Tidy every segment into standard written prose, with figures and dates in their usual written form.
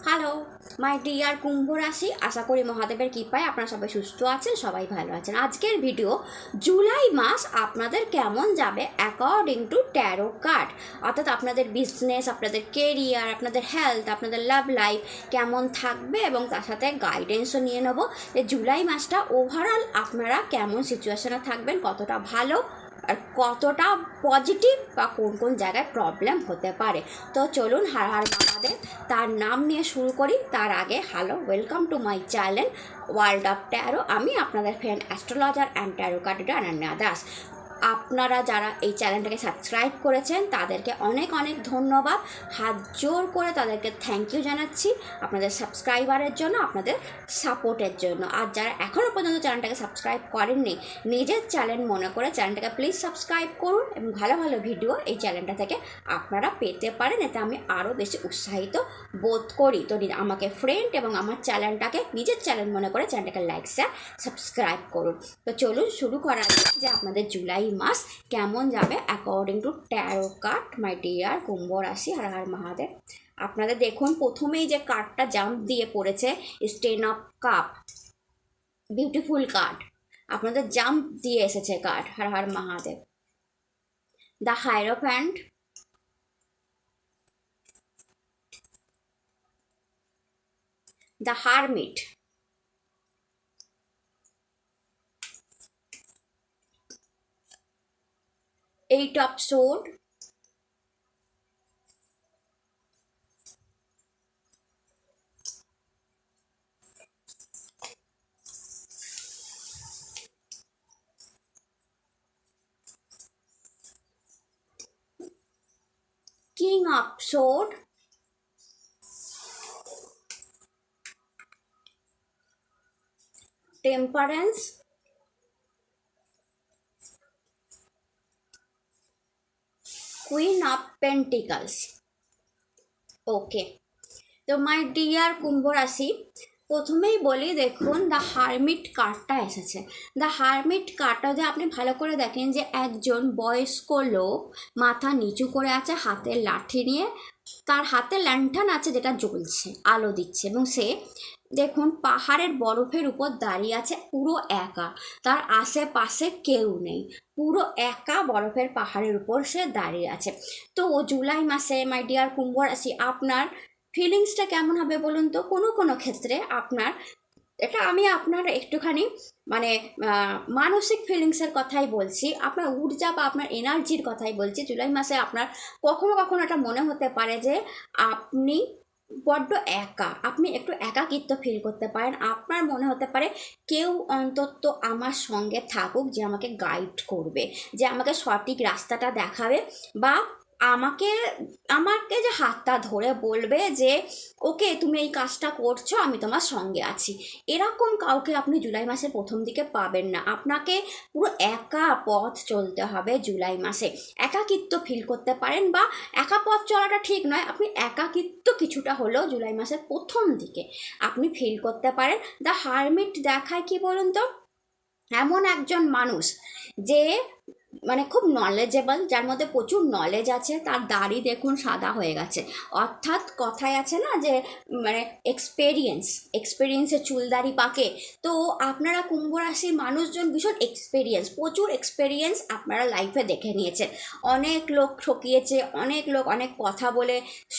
Hello my dear কুম্ভ রাশি, আশা করি মহাদেবের কৃপায় আপনারা সবাই সুস্থ আছেন, সবাই ভালো আছেন। আজকের ভিডিও জুলাই মাস আপনাদের কেমন যাবে অ্যাকর্ডিং টু ট্যারো কার্ড, অর্থাৎ আপনাদের বিজনেস, আপনাদের কেরিয়ার, আপনাদের হেলথ, আপনাদের লাভ লাইফ কেমন থাকবে এবং তার সাথে গাইডেন্সও নিয়ে নেবো যে জুলাই মাসটা ওভারঅল আপনারা কেমন সিচুয়েশনে থাকবেন, কতটা ভালো আর কতটা পজিটিভ বা কোন কোন জায়গায় প্রবলেম হতে পারে। তো চলুন হার হার মহাদেব তার নাম নিয়ে শুরু করি। তার আগে hello, welcome to my channel world of taro. আমি আপনাদের friend astrologer and taro card reader Ananya Das. আপনারা যারা এই চ্যানেলটাকে সাবস্ক্রাইব করেছেন তাদেরকে অনেক অনেক ধন্যবাদ, হাত জোর করে তাদেরকে থ্যাংক ইউ জানাচ্ছি আপনাদের সাবস্ক্রাইবারের জন্য, আপনাদের সাপোর্টের জন্য। আর যারা এখনও পর্যন্ত চ্যানেলটাকে সাবস্ক্রাইব করেননি, নিজের চ্যানেল মনে করে চ্যানেলটাকে প্লিজ সাবস্ক্রাইব করুন এবং ভালো ভালো ভিডিও এই চ্যানেলটা থেকে আপনারা পেতে পারেন, এতে আমি আরও বেশি উৎসাহিত বোধ করি। তো আমাকে ফ্রেন্ড এবং আমার চ্যানেলটাকে নিজের চ্যানেল মনে করে চ্যানেলটাকে লাইক শেয়ার সাবস্ক্রাইব করুন। তো চলুন শুরু করা যাক যে আপনাদের জুলাই মাস কেমন যাবে according to tarot card. My dear কুম্ভ রাশি, হর হর মহাদেব। আপনাদের দেখুন প্রথমেই যে কার্ডটা জাম্প দিয়ে পড়েছে, ten of cup, beautiful card. আপনাদের জাম্প দিয়ে এসেছে card, Har Har Mahadev. The hierophant, the hermit, Eight of Swords, King of Swords, Temperance, Queen of Pentacles। ওকে, তো মাই ডিয়ার কুম্ভ রাশি, প্রথমেই বলি দেখুন দ্য হারমিট কার্ডটা এসেছে। দ্য হারমিট কার্ডটা যদি আপনি ভালো করে দেখেন যে একজন বয়স্ক লোক মাথা নিচু করে আছে, হাতে লাঠি নিয়ে, তার হাতে ল্যান্টার্ন আছে যেটা জ্বলছে, আলো দিচ্ছে, এবং সে দেখুন পাহাড়ের বরফের উপর দাঁড়িয়ে আছে পুরো একা, তার আশেপাশে কেউ নেই, পুরো একা বরফের পাহাড়ের উপর সে দাঁড়িয়ে আছে। তো জুলাই মাসে মাই ডিয়ার কুম্ভ রাশি আপনার ফিলিংসটা কেমন হবে বলুন তো? কোনো কোনো ক্ষেত্রে আপনার এটা, আমি আপনার একটুখানি মানে মানসিক ফিলিংসের কথাই বলছি, আপনার ঊর্জা বা আপনার এনার্জির কথাই বলছি। জুলাই মাসে আপনার কখনো কখনো এটা মনে হতে পারে যে আপনি বড্ড একা, আপনি একটু একাকিত্ব ফিল করতে পারেন। আপনার মনে হতে পারে কেউ অন্তত আমার সঙ্গে থাকুক, যে আমাকে গাইড করবে, যে আমাকে সঠিক রাস্তাটা দেখাবে, বা আমাকে আমাকে যে হাতটা ধরে বলবে যে ওকে তুমি এই কাজটা করছো, আমি তোমার সঙ্গে আছি। এরকম কাউকে আপনি জুলাই মাসের প্রথম দিকে পাবেন না। আপনাকে পুরো একা পথ চলতে হবে জুলাই মাসে। একাকিত্ব ফিল করতে পারেন, বা একা পথ চলাটা ঠিক নয়, আপনি একাকিত্ব কিছুটা হলেও জুলাই মাসের প্রথম দিকে আপনি ফিল করতে পারেন। দ্য হারমিট দেখায় কি বলুন তো, এমন একজন মানুষ যে মানে খুব নলেজেবল, যার মধ্যে প্রচুর নলেজ আছে, তার দাড়ি দেখুন সাদা হয়ে গেছে, অর্থাৎ কথায় আছে না যে মানে এক্সপেরিয়েন্সে চুল দাড়ি পাকে। তো আপনারা কুম্ভ রাশির মানুষজন ভীষণ প্রচুর এক্সপেরিয়েন্স আপনারা লাইফে দেখে নিয়েছেন। অনেক লোক ঠকিয়েছে, অনেক লোক অনেক কথা বলে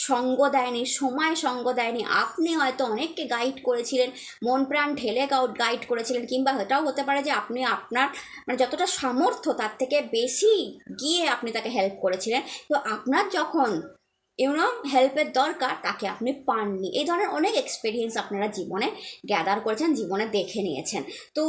সঙ্গ দেয়নি, সময় সঙ্গ দেয়নি। আপনি হয়তো অনেককে গাইড করেছিলেন, মন প্রাণ ঢেলে গাইড করেছিলেন, কিংবা এটাও হতে পারে যে আপনি আপনার মানে যতটা সামর্থ্য তার থেকে বেশি গিয়ে আপনি তাকে হেল্প করেছিলেন। তো আপনার যখন হেল্পের দরকার তাকে আপনি পাননি। এই ধরনের অনেক এক্সপিরিয়েন্স আপনারা জীবনে গ্যাদার করেছেন, জীবনে দেখে নিয়েছেন। তো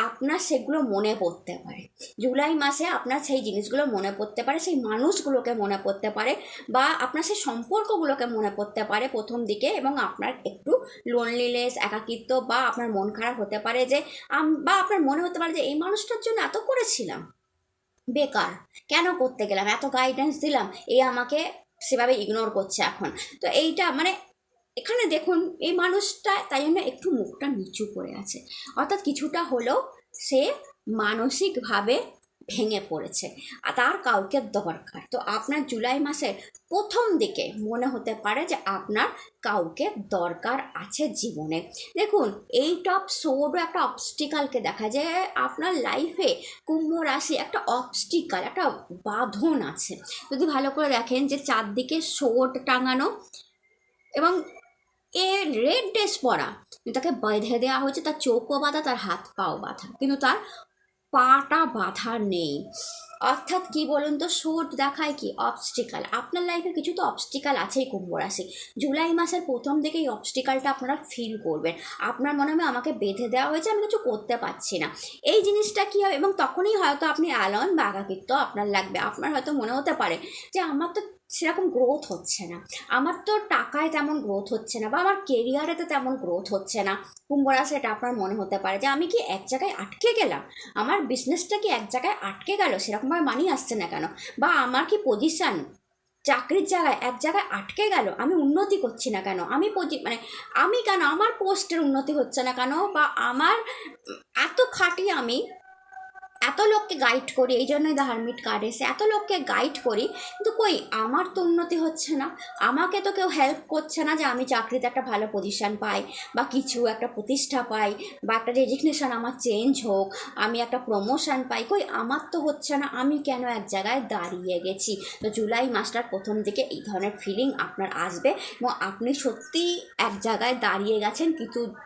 আপনার সেগুলো মনে পড়তে পারে জুলাই মাসে, আপনার সেই জিনিসগুলো মনে পড়তে পারে, সেই মানুষগুলোকে মনে পড়তে পারে, বা আপনার সেই সম্পর্কগুলোকে মনে পড়তে পারে প্রথম দিকে, এবং আপনার একটু লোনলিনেস, একাকিত্ব, বা আপনার মন খারাপ হতে পারে যে বা আপনার মনে হতে পারে যে এই মানুষটার জন্য এত করেছিলাম, বেকার কেন করতে গেলাম, এত গাইডেন্স দিলাম, এই আমাকে সেভাবে ইগনোর করছে এখন। তো এইটা মানে এখানে দেখুন এই মানুষটা তাই জন্য একটু মুখটা নিচু করে আছে, অর্থাৎ কিছুটা হলেও সে মানসিকভাবে ভেঙে পড়েছে আর তার কাউকে দরকার। তো আপনার জুলাই মাসের প্রথম দিকে মনে হতে পারে যে আপনার কাউকে দরকার আছে জীবনে। দেখুন, এই টপ সোডও একটা অবস্টিকালকে দেখা যায় আপনার লাইফে। কুম্ভ রাশি একটা অবস্টিকাল, একটা বাঁধন আছে। যদি ভালো করে দেখেন যে চারদিকে সোড টাঙানো এবং এ রেড ড্রেস পরা, তাকে বেঁধে দেওয়া হয়েছে, তার চোখও বাঁধা, তার হাত পাও বাঁধা, কিন্তু তার পাটা বাঁধা নেই। অর্থাৎ কি বলুন তো, শোট দেখায় কি অবস্টিকাল। আপনার লাইফে কিছু তো অবস্টিকাল আছেই কুম্ভ রাশি। জুলাই মাসের প্রথম দিকে এই অবস্টিকালটা আপনারা ফিল করবেন। আপনার মনে হবে আমাকে বেঁধে দেওয়া হয়েছে, আমি কিছু করতে পারছি না। এই জিনিসটা কী হবে, এবং তখনই হয়তো আপনি অ্যালন বা একাকিত্ব আপনার লাগবে। আপনার হয়তো মনে হতে পারে যে আমার তো সেরকম গ্রোথ হচ্ছে না, আমার তো টাকায় তেমন গ্রোথ হচ্ছে না, বা আমার কেরিয়ারে তো তেমন গ্রোথ হচ্ছে না। কুম্ভ রাশি এটা আপনার মনে হতে পারে যে আমি কি এক জায়গায় আটকে গেলাম, আমার বিজনেসটা কি এক জায়গায় আটকে গেল, সেরকমভাবে মানি আসছে না কেন, বা আমার কি পজিশান চাকরির জায়গায় এক জায়গায় আটকে গেল, আমি উন্নতি করছি না কেন, আমি কেন আমার পোস্টের উন্নতি হচ্ছে না কেন, বা আমার এত খাটি, আমি এত লোককে গাইড করি, এই জন্যই দ্য হারমিট কার্ড এসে, এত লোককে গাইড করি, কিন্তু কই আমার তো উন্নতি হচ্ছে না, আমাকে তো কেউ হেল্প করছে না যে আমি চাকরিতে একটা ভালো পজিশান পাই, বা কিছু একটা প্রতিষ্ঠা পাই, বা একটা রেজিগনেশন আমার চেঞ্জ হোক, আমি একটা প্রমোশন পাই, কই আমার তো হচ্ছে না, আমি কেন এক জায়গায় দাঁড়িয়ে গেছি। তো জুলাই মাসটার প্রথম দিকে এই ধরনের ফিলিং আপনার আসবে, এবং আপনি সত্যিই এক জায়গায় দাঁড়িয়ে গেছেন।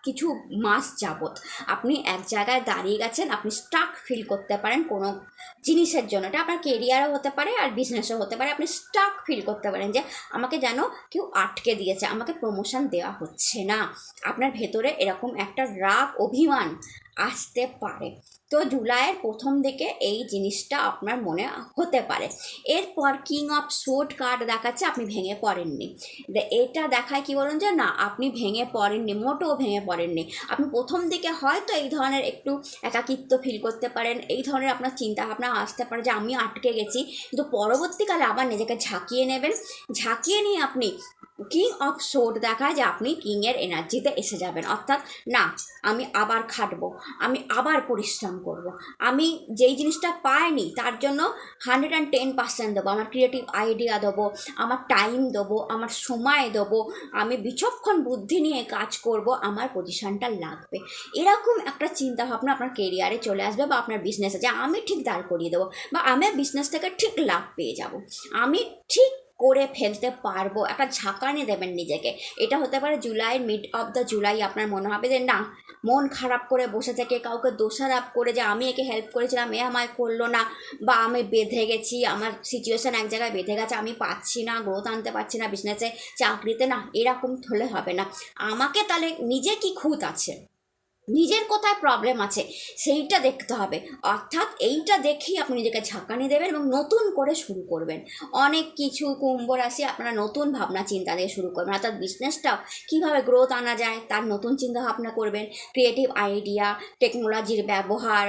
কিছু মাস যাবত আপনি এক জায়গায় দাঁড়িয়ে গেছেন, আপনি স্টাক ফিল করতে পারেন কোনো জিনিসের জন্য। এটা আপনার কেরিয়ারও হতে পারে আর বিজনেসও হতে পারে। আপনি স্টাক ফিল করতে পারেন যে আমাকে যেন কেউ আটকে দিয়েছে, আমাকে প্রমোশন দেওয়া হচ্ছে না। আপনার ভেতরে এরকম একটা রাগ, অভিমান আসতে পারে। তো জুলাইয়ের প্রথম দিকে এই জিনিসটা আপনার মনে হতে পারে। এরপর কিং অফ সোর্ড কার্ড দেখাচ্ছে আপনি ভেঙে পড়েননি। এটা দেখায় কি বলুন যে না, আপনি ভেঙে পড়েননি, মোটেও ভেঙে পড়েননি। আপনি প্রথম দিকে হয়তো এই ধরনের একটু একাকিত্ব ফিল করতে পারেন, এই ধরনের আপনার চিন্তাভাবনা আসতে পারে যে আমি আটকে গেছি, কিন্তু পরবর্তীকালে আবার নিজেকে ঝাঁকিয়ে নেবেন। ঝাঁকিয়ে নিয়ে আপনি কিং অফ সোর্ড দেখায় যে আপনি কিংয়ের এনার্জিতে এসে যাবেন। অর্থাৎ না, আমি আবার খাটবো, আমি আবার পরিশ্রম করব, আমি যেই জিনিসটা পাইনি তার জন্য 110% দেবো, আমার ক্রিয়েটিভ আইডিয়া দেবো, আমার টাইম দেবো, আমার সময় দেবো, আমি বিচক্ষণ বুদ্ধি নিয়ে কাজ করব, আমার পজিশনটা লাগবে। এরকম একটা চিন্তাভাবনা আপনার কেরিয়ারে চলে আসবে, বা আপনার বিজনেসে যে আমি ঠিক দাঁড় করিয়ে দেবো, বা আমি বিজনেস থেকে ঠিক লাভ পেয়ে যাব, আমি ঠিক করে ফেলতে পারবো। একটা ঝাঁকানি দেবেন নিজেকে। এটা হতে পারে জুলাইয়ের মিড অফ দ্য জুলাই আপনার মনে হবে যে না, মন খারাপ করে বসে থেকে কাউকে দোষারোপ করে যে আমি একে হেল্প করেছিলাম, এ আমায় করলো না, বা আমি বেঁধে গেছি, আমার সিচুয়েশান এক জায়গায় বেঁধে গেছে, আমি পাচ্ছি না, গ্রোথ আনতে পারছি না বিজনেসে, চাকরিতে, না এরকম হলে হবে না। আমাকে তাহলে নিজে কি খুঁত আছে, নিজের কোথায় প্রবলেম আছে সেইটা দেখতে হবে। অর্থাৎ এইটা দেখেই আপনি নিজেকে ঝাঁকানি দেবেন এবং নতুন করে শুরু করবেন অনেক কিছু। কুম্ভ রাশি আপনারা নতুন ভাবনা চিন্তা দিয়ে শুরু করবেন, অর্থাৎ বিজনেসটাও কীভাবে গ্রোথ আনা যায় তার নতুন চিন্তা ভাবনা করবেন। ক্রিয়েটিভ আইডিয়া, টেকনোলজির ব্যবহার,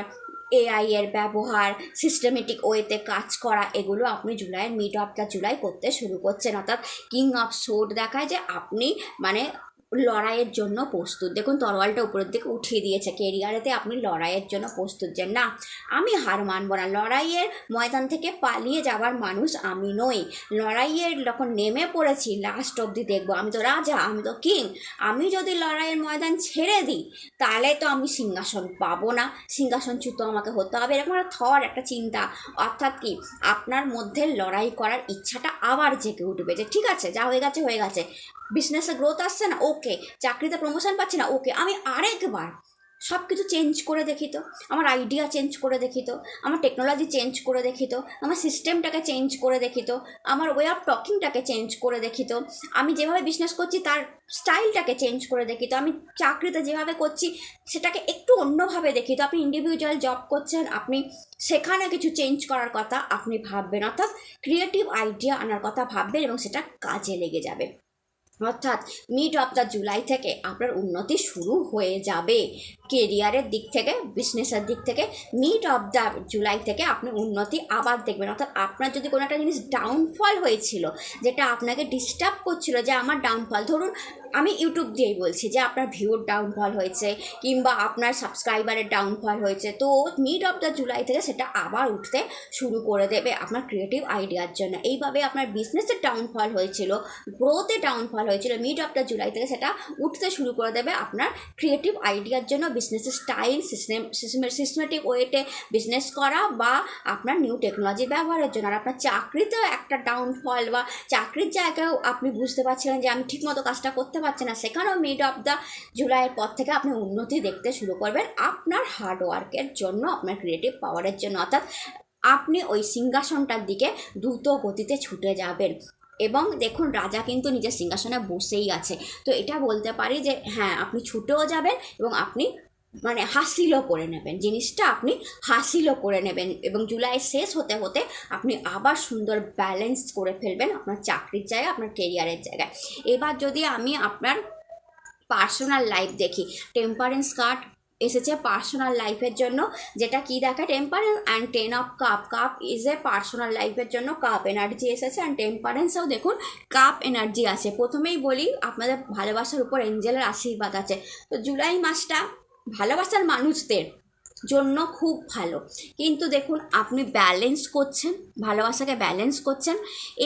এআই এর ব্যবহার, সিস্টেমেটিক ওয়েতে কাজ করা, এগুলো আপনি জুলাইয়ের মিড অফ দ্য জুলাই করতে শুরু করছেন। অর্থাৎ কিং অফ সোর্ড দেখায় যে আপনি লড়াইয়ের জন্য প্রস্তুত। দেখুন তরোয়ালটা উপরের দিকে উঠিয়ে দিয়েছে, কেরিয়ারেতে আপনি লড়াইয়ের জন্য প্রস্তুত যে না, আমি হার মানব না, লড়াইয়ের ময়দান থেকে পালিয়ে যাওয়ার মানুষ আমি নই। লড়াইয়ের যখন নেমে পড়েছি লাস্ট অবধি দেখবো, আমি তো রাজা, আমি তো কিং। আমি যদি লড়াইয়ের ময়দান ছেড়ে দিই তাহলে তো আমি সিংহাসন পাবো না, সিংহাসনচ্যুত আমাকে হতে হবে, এরকম একটা থট, একটা চিন্তা। অর্থাৎ কি আপনার মধ্যে লড়াই করার ইচ্ছাটা আবার জেগে উঠবে যে ঠিক আছে, যা হয়ে গেছে হয়ে গেছে, বিজনেসে গ্রোথ আসছে না, ওকে, চাকরিতে প্রমোশন পাচ্ছি না, ওকে, আমি আরেকবার সব কিছু চেঞ্জ করে দেখি তো, আমার আইডিয়া চেঞ্জ করে দেখি তো, আমার টেকনোলজি চেঞ্জ করে দেখি তো, আমার সিস্টেমটাকে চেঞ্জ করে দেখি তো, আমার ওয়ে অফ টকিংটাকে চেঞ্জ করে দেখি তো, আমি যেভাবে বিজনেস করছি তার স্টাইলটাকে চেঞ্জ করে দেখি তো, আমি চাকরিতে যেভাবে করছি সেটাকে একটু অন্যভাবে দেখি তো। আপনি ইন্ডিভিজুয়াল জব করছেন, আপনি সেখানে কিছু চেঞ্জ করার কথা আপনি ভাববেন, অর্থাৎ ক্রিয়েটিভ আইডিয়া আনার কথা ভাববেন এবং সেটা কাজে লেগে যাবে। অর্থাৎ মিড অফ দ্য জুলাই থেকে আপনার উন্নতি শুরু হয়ে যাবে কেরিয়ারের দিক থেকে, বিজনেসের দিক থেকে। মিড অফ দ্য জুলাই থেকে আপনি উন্নতি আবার দেখবেন। অর্থাৎ আপনার যদি কোনো একটা জিনিস ডাউনফল হয়েছিল, যেটা আপনাকে ডিস্টার্ব করছিল, যে আমার ডাউনফল, ধরুন আমি ইউটিউব দিয়েই বলছি যে আপনার ভিউর ডাউনফল হয়েছে কিংবা আপনার সাবস্ক্রাইবারের ডাউনফল হয়েছে, তো মিড অফ দ্য জুলাই থেকে সেটা আবার উঠতে শুরু করে দেবে আপনার ক্রিয়েটিভ আইডিয়ার জন্য। এইভাবে আপনার বিজনেসের ডাউনফল হয়েছিল, গ্রোথে ডাউনফল হয়েছিল, মিড অফ দ্য জুলাই থেকে সেটা উঠতে শুরু করে দেবে আপনার ক্রিয়েটিভ আইডিয়ার জন্য। বিজনেসের স্টাইল সিস্টেমেটিক ওয়েতে বিজনেস করা বা আপনার নিউ টেকনোলজি ব্যবহারের জন্য। আর আপনার চাকরিতেও একটা ডাউনফল বা চাকরির জায়গায়ও আপনি বুঝতে পারছিলেন যে আমি ঠিকমতো কাজটা করতে পারছি না, সেখানেও মিড অফ দ্য জুলাইয়ের পর থেকে আপনি উন্নতি দেখতে শুরু করবেন আপনার হার্ডওয়ার্কের জন্য, আপনার ক্রিয়েটিভ পাওয়ারের জন্য। অর্থাৎ আপনি ওই সিংহাসনটার দিকে দ্রুত গতিতে ছুটে যাবেন। এবং দেখুন, রাজা কিন্তু নিজের সিংহাসনে বসেই আছে, তো এটা বলতে পারি যে হ্যাঁ, আপনি ছুটেও যাবেন এবং আপনি মানে হাসিলও করে নেবেন, জিনিসটা আপনি হাসিলও করে নেবেন এবং জুলাই শেষ হতে হতে আপনি আবার সুন্দর ব্যালেন্স করে ফেলবেন আপনার চাকরির জায়গায়, আপনার কেরিয়ারের জায়গায়। এবার যদি আমি আপনার পার্সোনাল লাইফ দেখি, টেম্পারেন্স কার্ড এসেছে পার্সোনাল লাইফের জন্য, যেটা কি দেখায় temperance and 10 of cup. Cup is a personal লাইফের জন্য কাপ এনার্জি এসেছে, অ্যান্ড টেম্পারেন্সও দেখুন কাপ এনার্জি আছে। প্রথমেই বলি আপনাদের ভালোবাসার উপর এঞ্জেলের আশীর্বাদ আছে। তো জুলাই মাসটা ভালোবাসার মানুষদের জন্য খুব ভালো, কিন্তু দেখুন আপনি ব্যালেন্স করছেন, ভালোবাসাকে ব্যালেন্স করছেন।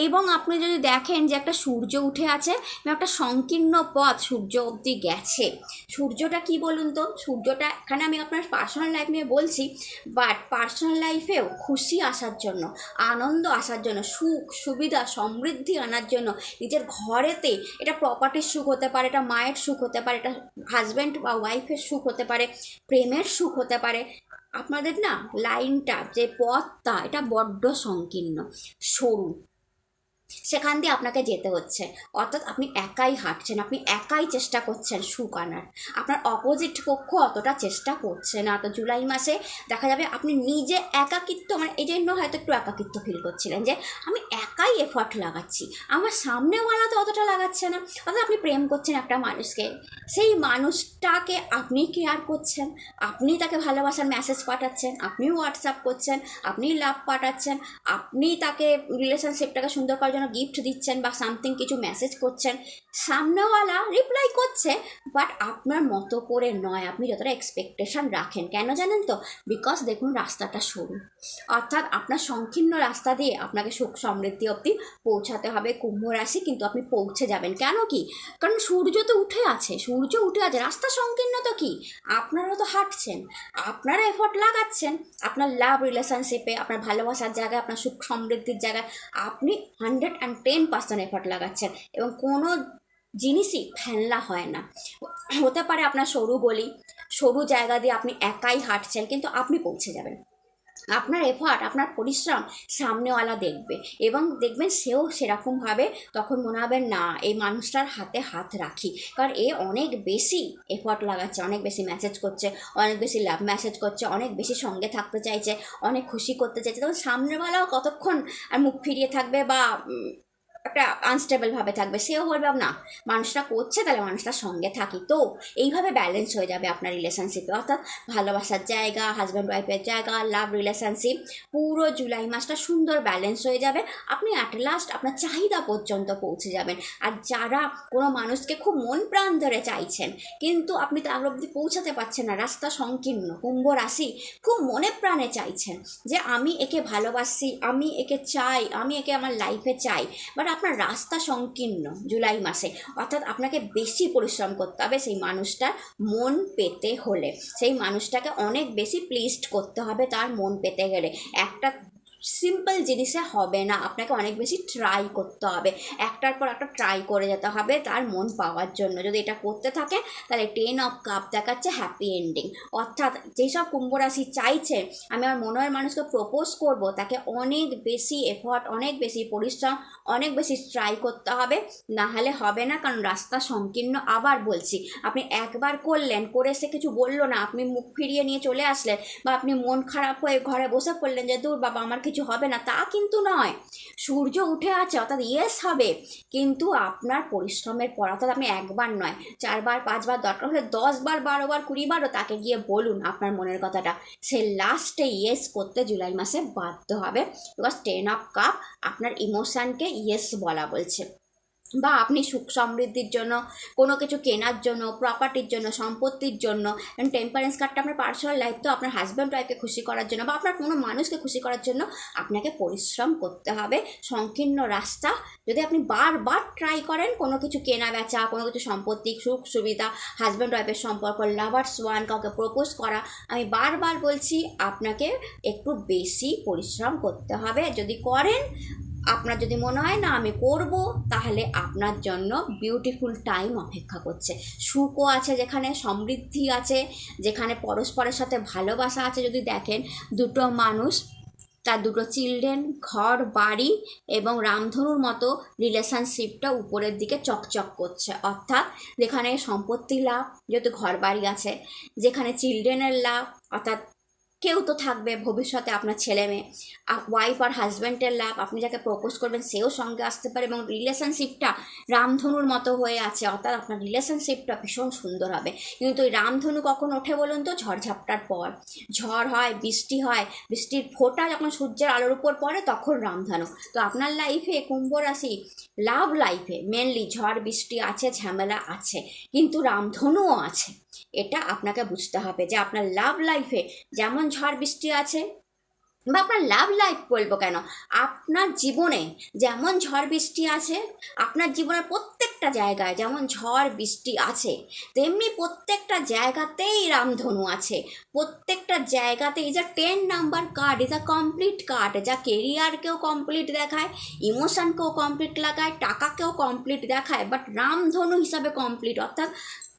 এবং আপনি যদি দেখেন যে একটা সূর্য উঠে আছে এবং একটা সংকীর্ণ পথ সূর্য অবধি গেছে। সূর্যটা কি বলুন তো, সূর্যটা এখানে আমি আপনার পার্সোনাল লাইফ নিয়ে বলছি, বাট পার্সোনাল লাইফেও খুশি আসার জন্য, আনন্দ আসার জন্য, সুখ সুবিধা সমৃদ্ধি আনার জন্য, নিজের ঘরেতে, এটা প্রপার্টির সুখ হতে পারে, এটা মায়ের সুখ হতে পারে, এটা হাজব্যান্ড বা ওয়াইফের সুখ হতে পারে, প্রেমের সুখ হতে পারে। আপনাদের না লাইনটা, যে পথটা, এটা বড্ড সংকীর্ণ, সরু, সেখান দিয়ে আপনাকে যেতে হচ্ছে। অর্থাৎ আপনি একাই হাঁটছেন, আপনি একাই চেষ্টা করছেন সুখ আনার, আপনার অপোজিট পক্ষ অতটা চেষ্টা করছে না। তো জুলাই মাসে দেখা যাবে আপনি নিজে একাকিত্ব, মানে এই জন্য হয়তো একটু একাকিত্ব ফিল করছিলেন যে আমি একাই এফর্ট লাগাচ্ছি, আমার সামনেওয়ালা তো অতটা লাগাচ্ছে না। অর্থাৎ আপনি প্রেম করছেন একটা মানুষকে, সেই মানুষটাকে আপনি কেয়ার করছেন, আপনি তাকে ভালোবাসার মেসেজ পাঠাচ্ছেন, আপনি হোয়াটসঅ্যাপ করছেন, আপনি লাভ পাঠাচ্ছেন, আপনি তাকে রিলেশনশিপটাকে সুন্দর করার জন্য গিফট দিচ্ছেন বা সামথিং কিছু মেসেজ করছেন, সামনেওয়ালা রিপ্লাই করছে, বাট আপনার মতো করে নয়, আপনি যতটা এক্সপেকটেশন রাখেন। কেন জানেন তো? বিকজ দেখুন রাস্তাটা সরু, অর্থাৎ আপনার সংকীর্ণ রাস্তা দিয়ে আপনাকে সুখ সমৃদ্ধি অবধি পৌঁছাতে হবে কুম্ভ রাশি, কিন্তু আপনি পৌঁছে যাবেন। কেন কি? কারণ সূর্য তো উঠে আছে, সূর্য উঠে আছে, রাস্তা সংকীর্ণ তো কি, আপনারাও তো হাঁটছেন, আপনারা এফোর্ট লাগাচ্ছেন আপনার লাভ রিলেশনশিপে, আপনার ভালোবাসার জায়গায়, আপনার সুখ সমৃদ্ধির জায়গায় আপনি 110% এফোর্ট লাগাচ্ছেন এবং কোনো জিনিসই ফেলনা হয় না। হতে পারে আপনার সরু গলি, সরু জায়গা দিয়ে আপনি একাই হাঁটছেন, কিন্তু আপনি পৌঁছে যাবেন। আপনার এফর্ট, আপনার পরিশ্রম সামনেওয়ালা দেখবে এবং দেখবেন সেও সেরকমভাবে তখন মনে হবে না এই মানুষটার হাতে হাত রাখি, কারণ এ অনেক বেশি এফর্ট লাগাচ্ছে, অনেক বেশি মেসেজ করছে, অনেক বেশি লাভ মেসেজ করছে, অনেক বেশি সঙ্গে থাকতে চাইছে, অনেক খুশি করতে চাইছে। তখন সামনেওয়ালাও কতক্ষণ আর মুখ ফিরিয়ে থাকবে বা একটা আনস্টেবলভাবে থাকবে, সেও বলবে না মানুষটা করছে, তাহলে মানুষটার সঙ্গে থাকি। তো এইভাবে ব্যালেন্স হয়ে যাবে আপনার রিলেশনশিপে, অর্থাৎ ভালোবাসার জায়গা, হাজব্যান্ড ওয়াইফের জায়গা, লাভ রিলেশনশিপ, পুরো জুলাই মাসটা সুন্দর ব্যালেন্স হয়ে যাবে। আপনি অ্যাট লাস্ট আপনার চাহিদা পর্যন্ত পৌঁছে যাবেন। আর যারা কোনো মানুষকে খুব মন প্রাণ ধরে চাইছেন কিন্তু আপনি তার অবধি পৌঁছাতে পারছেন না, রাস্তা সংকীর্ণ, কুম্ভ রাশি খুব মনে প্রাণে চাইছেন যে আমি একে ভালোবাসি, আমি একে চাই, আমি একে আমার লাইফে চাই, বাট আপনার রাস্তা সংকীর্ণ জুলাই মাসে। অর্থাৎ আপনাকে বেশি পরিশ্রম করতে হবে সেই মানুষটার মন পেতে হলে, সেই মানুষটাকে অনেক বেশি প্লিজড করতে হবে তার মন পেতে গেলে। একটা সিম্পল জিনিসে হবে না, আপনাকে অনেক বেশি ট্রাই করতে হবে, একটার পর একটা ট্রাই করে যেতে হবে তার মন পাওয়ার জন্য। যদি এটা করতে থাকে তাহলে 10 অফ কাপ দেখাচ্ছে হ্যাপি এন্ডিং। অর্থাৎ যেসব কুম্ভ রাশি চাইছে আমি আমার মনের মানুষকে প্রপোজ করব, তাকে অনেক বেশি এফর্ট, অনেক বেশি পরিশ্রম, অনেক বেশি ট্রাই করতে হবে, না হলে হবে না। কারণ রাস্তা সংকীর্ণ। আবার বলছি, আপনি একবার করলেন, করে সে কিছু বললো না, আপনি মুখ ফিরিয়ে নিয়ে চলে আসলেন বা আপনি মন খারাপ হয়ে ঘরে বসে পড়লেন যে দূর বাবা আমার কিছু হবে না, তা কিন্তু নয়। সূর্য উঠে আছে, অর্থাৎ ইয়েস হবে, কিন্তু আপনার পরিশ্রমের পর, অর্থাৎ আপনি একবার নয় 4 বার 5 বার, দরকার হলে 10 বার 12 বার 20 বারও তাকে গিয়ে বলুন আপনার মনের কথাটা, সে লাস্টে ইয়েস করতে জুলাই মাসে বাধ্য হবে। বিকজ 10 অফ কাপ আপনার ইমোশনকে ইয়েস বলা বলছে। বা আপনি সুখ সমৃদ্ধির জন্য, কোনো কিছু কেনার জন্য, প্রপার্টির জন্য, সম্পত্তির জন্য। টেম্পারেন্স কার্ডটা আপনার পার্সোনাল লাইফ, তো আপনার হাজব্যান্ড ওয়াইফকে খুশি করার জন্য বা আপনার কোনো মানুষকে খুশি করার জন্য আপনাকে পরিশ্রম করতে হবে। সংকীর্ণ রাস্তা যদি আপনি বারবার ট্রাই করেন, কোনো কিছু কেনা বেচা, কোনো কিছু সম্পত্তি, সুখ সুবিধা, হাজব্যান্ড ওয়াইফের সম্পর্ক, লাভার্স ওয়ান, কাউকে প্রপোজ করা, আমি বারবার বলছি আপনাকে একটু বেশি পরিশ্রম করতে হবে। যদি করেন, আপনার যদি মনে হয় না আমি করব, তাহলে আপনার জন্য বিউটিফুল টাইম অপেক্ষা করছে। সুখও আছে, যেখানে সমৃদ্ধি আছে, যেখানে পরস্পরের সাথে ভালোবাসা আছে। যদি দেখেন দুটো মানুষ, তার দুটো চিলড্রেন, ঘর বাড়ি এবং রামধনুর মতো রিলেশনশিপটা উপরের দিকে চকচক করছে। অর্থাৎ যেখানে সম্পত্তি লাভ, যেহেতু ঘর বাড়ি আছে, যেখানে চিলড্রেনের লাভ, অর্থাৎ কেউ তো থাকবে ভবিষ্যতে আপনার ছেলে মেয়ে, ওয়াইফ আর হাজব্যান্ডের লাভ, আপনি যাকে প্রপোজ করবেন সেও সঙ্গে আসতে পারে, এবং রিলেশনশিপটা রামধনুর মতো হয়ে আছে, অর্থাৎ আপনার রিলেশনশিপটা ভীষণ সুন্দর হবে। কিন্তু ওই রামধনু কখন ওঠে বলুন তো? ঝড়ঝাপটার পর। ঝড় হয়, বৃষ্টি হয়, বৃষ্টির ফোঁটা যখন সূর্যের আলোর উপর পড়ে তখন রামধনু। তো আপনার লাইফে কুম্ভ রাশি, লাভ লাইফে মেনলি ঝড় বৃষ্টি আছে, ঝামেলা আছে, কিন্তু রামধনুও আছে। এটা আপনাকে বুঝতে হবে যে আপনার লাভ লাইফে যেমন ঝড় বৃষ্টি আছে, বা আপনার লাভ লাইফ বলবো কেন, আপনার জীবনে যেমন ঝড় বৃষ্টি আছে, আপনার জীবনের প্রত্যেকটা জায়গায় যেমন ঝড় বৃষ্টি আছে, তেমনি প্রত্যেকটা জায়গাতেই রামধনু আছে। প্রত্যেকটা জায়গাতে এই যে 10 number card, is a complete card, যা কেরিয়ারকেও কমপ্লিট দেখায়, ইমোশনকেও কমপ্লিট লাগায়, টাকাকেও কমপ্লিট দেখায়, বাট রামধনু হিসাবে কমপ্লিট। অর্থাৎ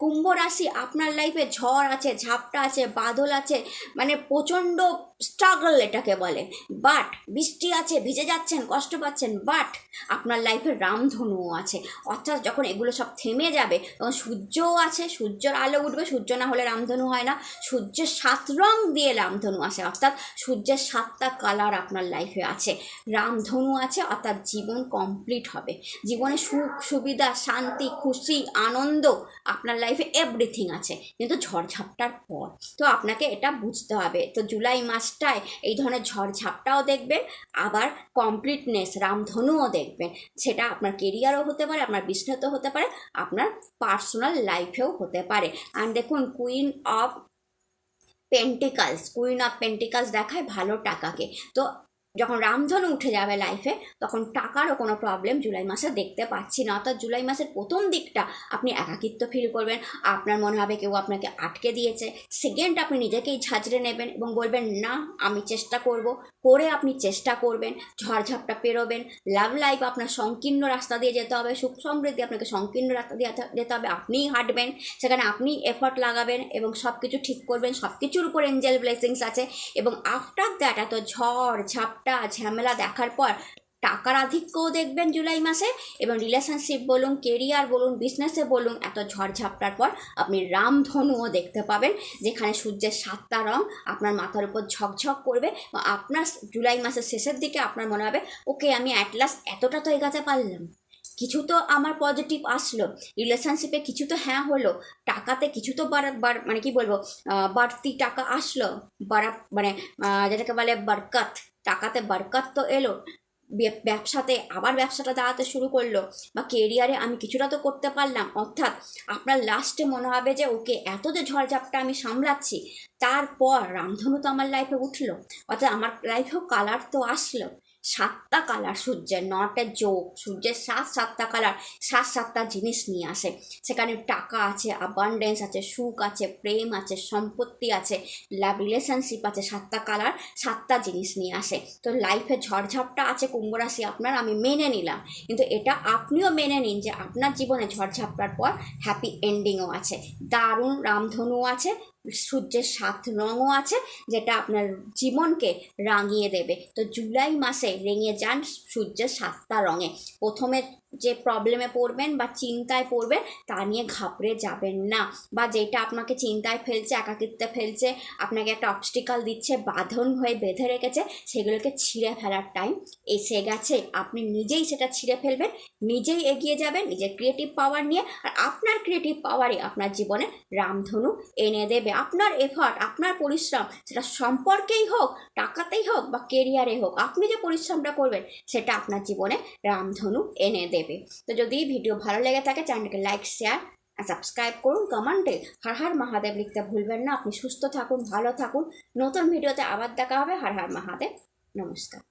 কুম্ভ রাশি, আপনার লাইফে ঝড় আছে, ঝাপটা আছে, বাদল আছে, মানে প্রচণ্ড স্ট্রাগল এটাকে বলে, বাট বৃষ্টি আছে, ভিজে যাচ্ছেন, কষ্ট পাচ্ছেন, বাট আপনার লাইফে রামধনুও আছে। অর্থাৎ যখন এগুলো সব থেমে যাবে তখন সূর্যও আছে, সূর্যের আলো উঠবে, সূর্য না হলে রামধনু হয় না, সূর্যের 7 রং দিয়ে রামধনু আসে, অর্থাৎ সূর্যের 7টা কালার আপনার লাইফে আছে, রামধনু আছে, অর্থাৎ জীবন কমপ্লিট হবে। জীবনে সুখ সুবিধা, শান্তি, খুশি, আনন্দ, আপনার লাইফে এভরিথিং আছে, কিন্তু ঝড়ঝাপটার পর। তো আপনাকে এটা বুঝতে হবে। তো জুলাই মাসটায় এই ধরনের ঝড়ঝাপটাও দেখবেন, আবার কমপ্লিটনেস রামধনুও দেখবেন। সেটা আপনার কেরিয়ারও হতে পারে, আপনার বিজনেসও হতে পারে, আপনার পার্সোনাল লাইফেও হতে পারে। আর দেখুন queen of pentacles, queen of pentacles দেখায় ভালো টাকাকে। তো যখন রামধনু উঠে যাবে লাইফে, তখন টাকারও কোনো প্রবলেম জুলাই মাসে দেখতে পাচ্ছি না। অর্থাৎ জুলাই মাসের প্রথম দিকটা আপনি একাকিত্ব ফিল করবেন, আপনার মনে হবে কেউ আপনাকে আটকে দিয়েছে। সেকেন্ড, আপনি নিজেকেই ঝাঁঝরে নেবেন এবং বলবেন না আমি চেষ্টা করব, করে আপনি চেষ্টা করবেন, ঝড়ঝাপটা পেরোবেন। লাভ লাইফ আপনার সংকীর্ণ রাস্তা দিয়ে যেতে হবে, সুখ সমৃদ্ধি আপনাকে সংকীর্ণ রাস্তা দিয়ে যেতে হবে, আপনিই হাঁটবেন, সেখানে আপনি এফর্ট লাগাবেন এবং সব কিছু ঠিক করবেন, সব কিছুর উপর এঞ্জেল ব্লেসিংস আছে। এবং আফটার দ্যাট এত ঝড় ঝাপটা ঝামেলা দেখার পর টাকার আধিক্যও দেখবেন জুলাই মাসে, এবং রিলেশনশিপ বলুন, কেরিয়ার বলুন, বিজনেসে বলুন, এত ঝড়ঝাপটার পর আপনি রামধনুও দেখতে পাবেন, যেখানে সূর্যের 7টা রং আপনার মাথার উপর ঝকঝক করবে। আপনার জুলাই মাসের শেষের দিকে আপনার মনে হবে ওকে আমি অ্যাট লাস্ট এতটা তো এগাতে পারলাম, কিছু তো আমার পজিটিভ আসলো, রিলেশনশিপে কিছু তো হ্যাঁ হলো, টাকাতে কিছু তো মানে কি বলবো, বাড়তি টাকা আসলো, মানে যেটাকে বলে বরকত, টাকাতে বরকত তো এলো, ব্যবসাতে আবার ব্যবসাটা দাঁড়াতে শুরু করলো, বা কেরিয়ারে আমি কিছুটা তো করতে পারলাম। অর্থাৎ আপনার লাস্টে মনে হবে যে ওকে এত যে ঝড়ঝাপটা আমি সামলাচ্ছি, তারপর রামধনু তো আমার লাইফে উঠলো, অর্থাৎ আমার লাইফেও কালার তো আসলো। 7টা কালার সূর্যের, নট এ জোক, সূর্যের 7টা কালার 7টা জিনিস নিয়ে আসে। সেখানে টাকা আছে, অ্যাবান্ডেন্স আছে, সুখ আছে, প্রেম আছে, সম্পত্তি আছে, লাভ রিলেশনশিপ আছে, 7টা কালার 7টা জিনিস নিয়ে আসে। তো লাইফে ঝড়ঝাপটা আছে কুম্ভ রাশি আপনার, আমি মেনে নিলাম, কিন্তু এটা আপনিও মেনে নিন যে আপনার জীবনে ঝড়ঝাপটার পর হ্যাপি এন্ডিংও আছে, দারুণ রামধনুও আছে, সূর্যের 7 রঙও আছে, যেটা আপনার জীবনকে রাঙিয়ে দেবে। তো জুলাই মাসে রেঙে যান সূর্যের 7টা রঙে। প্রথমে যে প্রবলেমে পড়বেন বা চিন্তায় পড়বেন তা নিয়ে ঘাবড়ে যাবেন না, বা যেটা আপনাকে চিন্তায় ফেলছে, একাকিত্বে ফেলছে, আপনাকে একটা অবস্টিকাল দিচ্ছে, বাঁধন হয়ে বেঁধে রেখেছে, সেগুলোকে ছিঁড়ে ফেলার টাইম এসে গেছে। আপনি নিজেই সেটা ছিঁড়ে ফেলবেন, নিজেই এগিয়ে যাবেন নিজের ক্রিয়েটিভ পাওয়ার নিয়ে, আর আপনার ক্রিয়েটিভ পাওয়ারই আপনার জীবনে রামধনু এনে দেবে। আপনার এফর্ট, আপনার পরিশ্রম, সেটা সম্পর্কেই হোক, টাকাতেই হোক, বা কেরিয়ারে হোক, আপনি যে পরিশ্রমটা করবেন সেটা আপনার জীবনে রামধনু এনে দেবে। দেবে। তো যদি ভিডিও ভালো লেগে থাকে চ্যানেলকে লাইক শেয়ার আর সাবস্ক্রাইব করুন। কমেন্টে হর হর মহাদেব লিখতে ভুলবেন না। আপনি সুস্থ থাকুন, ভালো থাকুন। নতুন ভিডিওতে আবার দেখা হবে। হর হর মহাদেব। নমস্কার।